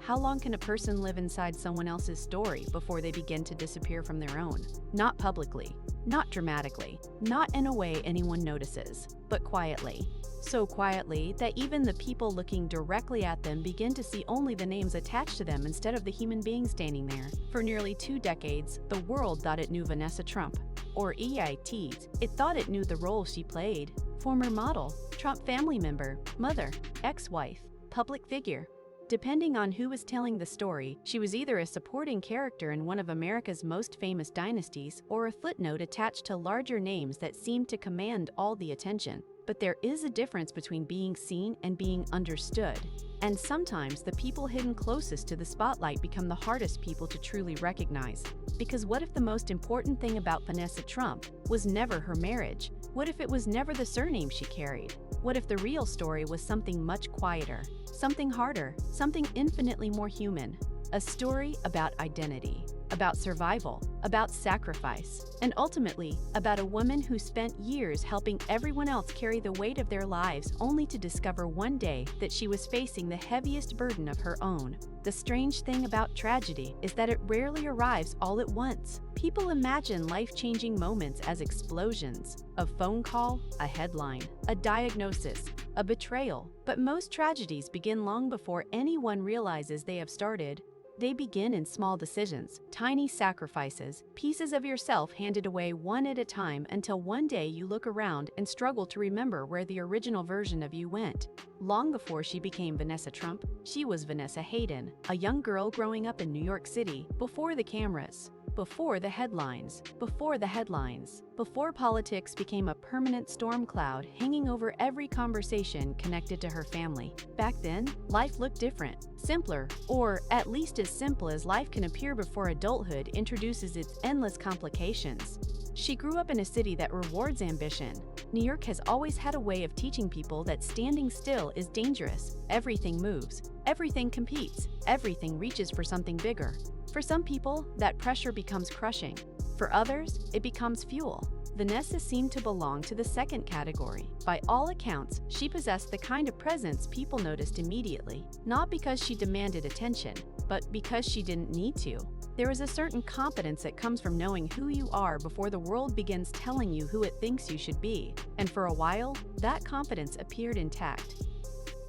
How long can a person live inside someone else's story before they begin to disappear from their own? Not publicly, not dramatically, not in a way anyone notices, but quietly. So quietly that even the people looking directly at them begin to see only the names attached to them instead of the human being standing there. For nearly 2 decades, the world thought it knew Vanessa Trump, or EITs. It thought it knew the role she played: former model, Trump family member, mother, ex-wife, public figure. Depending on who was telling the story, she was either a supporting character in one of America's most famous dynasties or a footnote attached to larger names that seemed to command all the attention. But there is a difference between being seen and being understood. And sometimes the people hidden closest to the spotlight become the hardest people to truly recognize. Because what if the most important thing about Vanessa Trump was never her marriage? What if it was never the surname she carried? What if the real story was something much quieter, something harder, something infinitely more human? A story about identity, about survival, about sacrifice, and ultimately about a woman who spent years helping everyone else carry the weight of their lives only to discover one day that she was facing the heaviest burden of her own. The strange thing about tragedy is that it rarely arrives all at once. People imagine life-changing moments as explosions: a phone call, a headline, a diagnosis, a betrayal. But most tragedies begin long before anyone realizes they have started. They begin in small decisions, tiny sacrifices, pieces of yourself handed away one at a time until one day you look around and struggle to remember where the original version of you went. Long before she became Vanessa Trump, she was Vanessa Haydon, a young girl growing up in New York City, before the cameras, before the headlines, before politics became a permanent storm cloud hanging over every conversation connected to her family. Back then, life looked different, simpler, or at least as simple as life can appear before adulthood introduces its endless complications. She grew up in a city that rewards ambition. New York has always had a way of teaching people that standing still is dangerous. Everything moves, everything competes, everything reaches for something bigger. For some people, that pressure becomes crushing. For others, it becomes fuel. Vanessa seemed to belong to the second category. By all accounts, she possessed the kind of presence people noticed immediately, not because she demanded attention, but because she didn't need to. There is a certain competence that comes from knowing who you are before the world begins telling you who it thinks you should be. And for a while, that confidence appeared intact.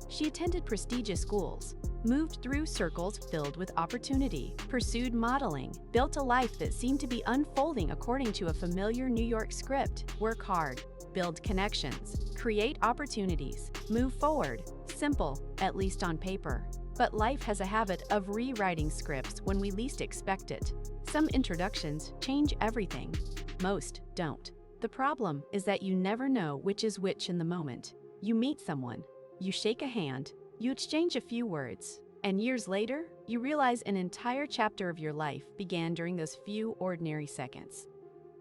She attended prestigious schools, moved through circles filled with opportunity, pursued modeling, built a life that seemed to be unfolding according to a familiar New York script: work hard, build connections, create opportunities, move forward. Simple, at least on paper. But life has a habit of rewriting scripts when we least expect it. Some introductions change everything. Most don't. The problem is that you never know which is which in the moment. You meet someone, you shake a hand, you exchange a few words, and years later, you realize an entire chapter of your life began during those few ordinary seconds.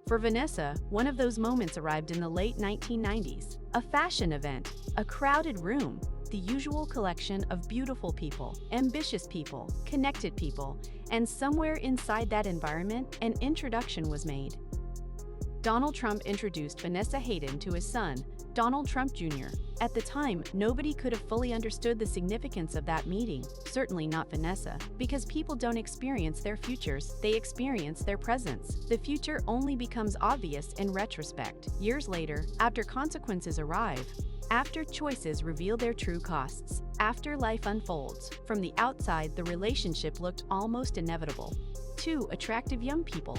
For Vanessa, one of those moments arrived in the late 1990s. A fashion event, a crowded room, the usual collection of beautiful people, ambitious people, connected people, and somewhere inside that environment, an introduction was made. Donald Trump introduced Vanessa Haydon to his son, Donald Trump Jr. At the time, nobody could have fully understood the significance of that meeting, certainly not Vanessa, because people don't experience their futures, they experience their presents. The future only becomes obvious in retrospect, years later, after consequences arrive, after choices reveal their true costs, after life unfolds. From the outside, the relationship looked almost inevitable. Two attractive young people,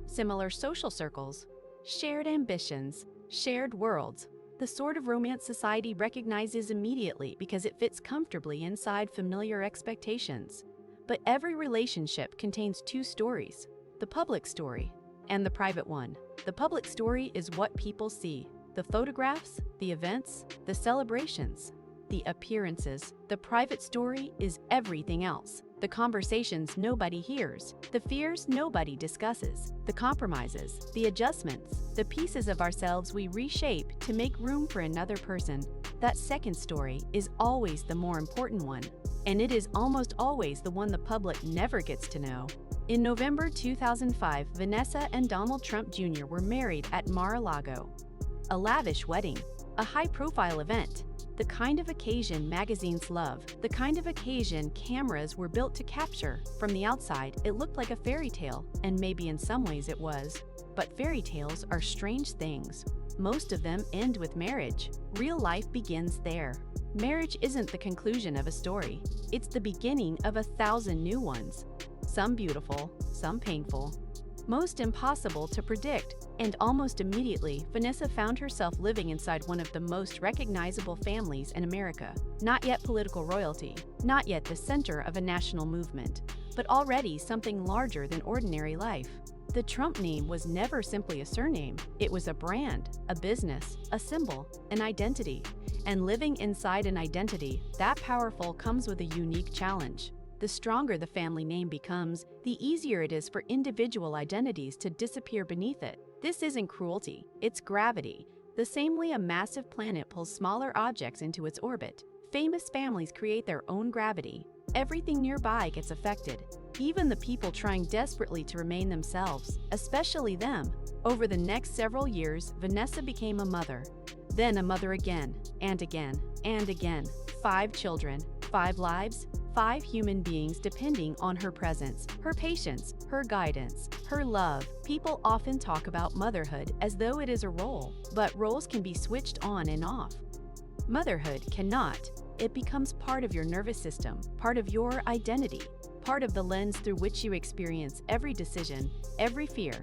similar social circles, shared ambitions, shared worlds. The sort of romance society recognizes immediately because it fits comfortably inside familiar expectations. But every relationship contains two stories: the public story and the private one. The public story is what people see: the photographs, the events, the celebrations, the appearances. The private story is everything else: the conversations nobody hears, the fears nobody discusses, the compromises, the adjustments, the pieces of ourselves we reshape to make room for another person. That second story is always the more important one, and it is almost always the one the public never gets to know. In November 2005, Vanessa and Donald Trump Jr. were married at Mar-a-Lago. A lavish wedding, a high-profile event, The kind of occasion magazines love, the kind of occasion cameras were built to capture. From the outside, it looked like a fairy tale, and maybe in some ways it was. But fairy tales are strange things. Most of them end with marriage. Real life begins there. Marriage isn't the conclusion of a story. It's the beginning of 1,000 new ones. Some beautiful, some painful. Most impossible to predict. And almost immediately, Vanessa found herself living inside one of the most recognizable families in America. Not yet political royalty, not yet the center of a national movement, but already something larger than ordinary life. The Trump name was never simply a surname. It was a brand, a business, a symbol, an identity. And living inside an identity that powerful comes with a unique challenge. The stronger the family name becomes, the easier it is for individual identities to disappear beneath it. This isn't cruelty, it's gravity. The same way a massive planet pulls smaller objects into its orbit, famous families create their own gravity. Everything nearby gets affected, even the people trying desperately to remain themselves, especially them. Over the next several years, Vanessa became a mother, then a mother again, and again, and again. 5 children, 5 lives, 5 human beings depending on her presence, her patience, her guidance, her love. People often talk about motherhood as though it is a role, but roles can be switched on and off. Motherhood cannot. It becomes part of your nervous system, part of your identity, part of the lens through which you experience every decision, every fear,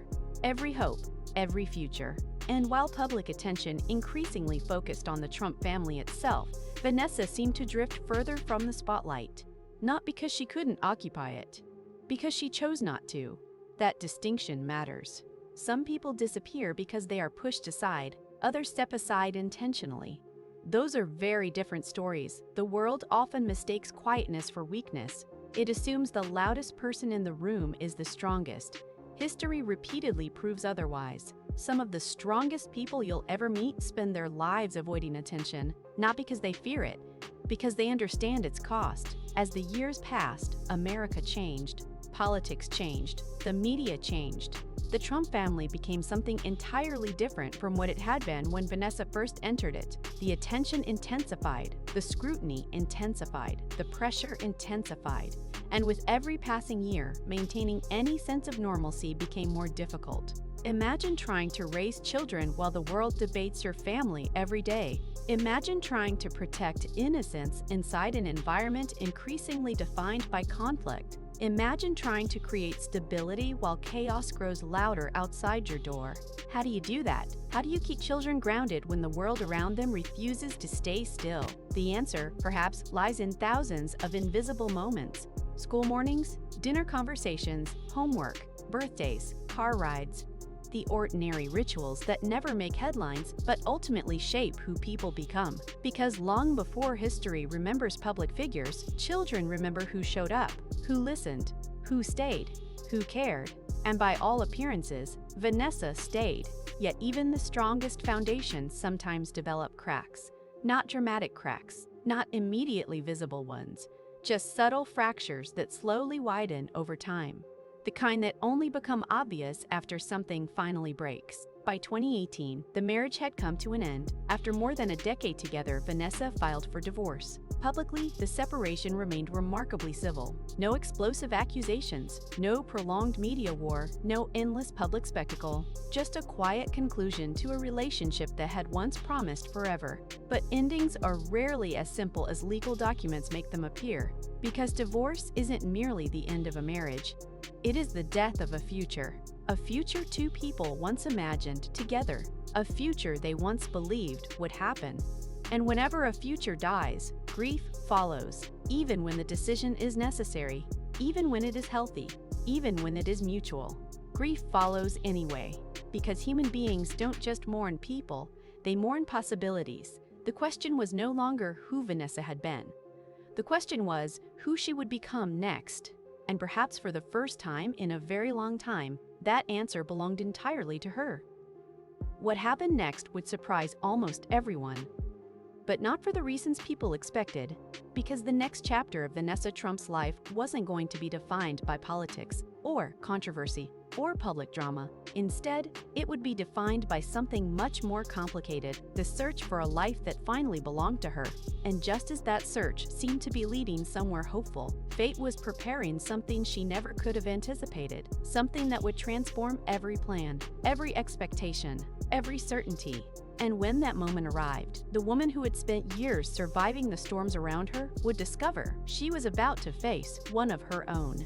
every hope, every future. And while public attention increasingly focused on the Trump family itself, Vanessa seemed to drift further from the spotlight. Not because she couldn't occupy it, because she chose not to. That distinction matters. Some people disappear because they are pushed aside, others step aside intentionally. Those are very different stories. The world often mistakes quietness for weakness. It assumes the loudest person in the room is the strongest. History repeatedly proves otherwise. Some of the strongest people you'll ever meet spend their lives avoiding attention, not because they fear it, because they understand its cost. As the years passed, America changed, politics changed, the media changed. The Trump family became something entirely different from what it had been when Vanessa first entered it. The attention intensified, the scrutiny intensified, the pressure intensified. And with every passing year, maintaining any sense of normalcy became more difficult. Imagine trying to raise children while the world debates your family every day. Imagine trying to protect innocence inside an environment increasingly defined by conflict. Imagine trying to create stability while chaos grows louder outside your door. How do you do that? How do you keep children grounded when the world around them refuses to stay still? The answer, perhaps, lies in thousands of invisible moments. School mornings, dinner conversations, homework, birthdays, car rides. The ordinary rituals that never make headlines but ultimately shape who people become. Because long before history remembers public figures, children remember who showed up, who listened, who stayed, who cared. And by all appearances, Vanessa stayed. Yet even the strongest foundations sometimes develop cracks. Not dramatic cracks, not immediately visible ones, just subtle fractures that slowly widen over time. The kind that only become obvious after something finally breaks. By 2018, the marriage had come to an end. After more than a decade together, Vanessa filed for divorce. Publicly, the separation remained remarkably civil. No explosive accusations, no prolonged media war, no endless public spectacle. Just a quiet conclusion to a relationship that had once promised forever. But endings are rarely as simple as legal documents make them appear. Because divorce isn't merely the end of a marriage. It is the death of a future two people once imagined together, a future they once believed would happen. And whenever a future dies, grief follows, even when the decision is necessary, even when it is healthy, even when it is mutual. Grief follows anyway, because human beings don't just mourn people, they mourn possibilities. The question was no longer who Vanessa had been. The question was who she would become next. And perhaps for the first time in a very long time, that answer belonged entirely to her. What happened next would surprise almost everyone. but not for the reasons people expected. Because the next chapter of Vanessa Trump's life wasn't going to be defined by politics, or controversy, or public drama. Instead, it would be defined by something much more complicated: the search for a life that finally belonged to her. And just as that search seemed to be leading somewhere hopeful, fate was preparing something she never could have anticipated, something that would transform every plan, every expectation, every certainty. And when that moment arrived, the woman who had spent years surviving the storms around her would discover she was about to face one of her own.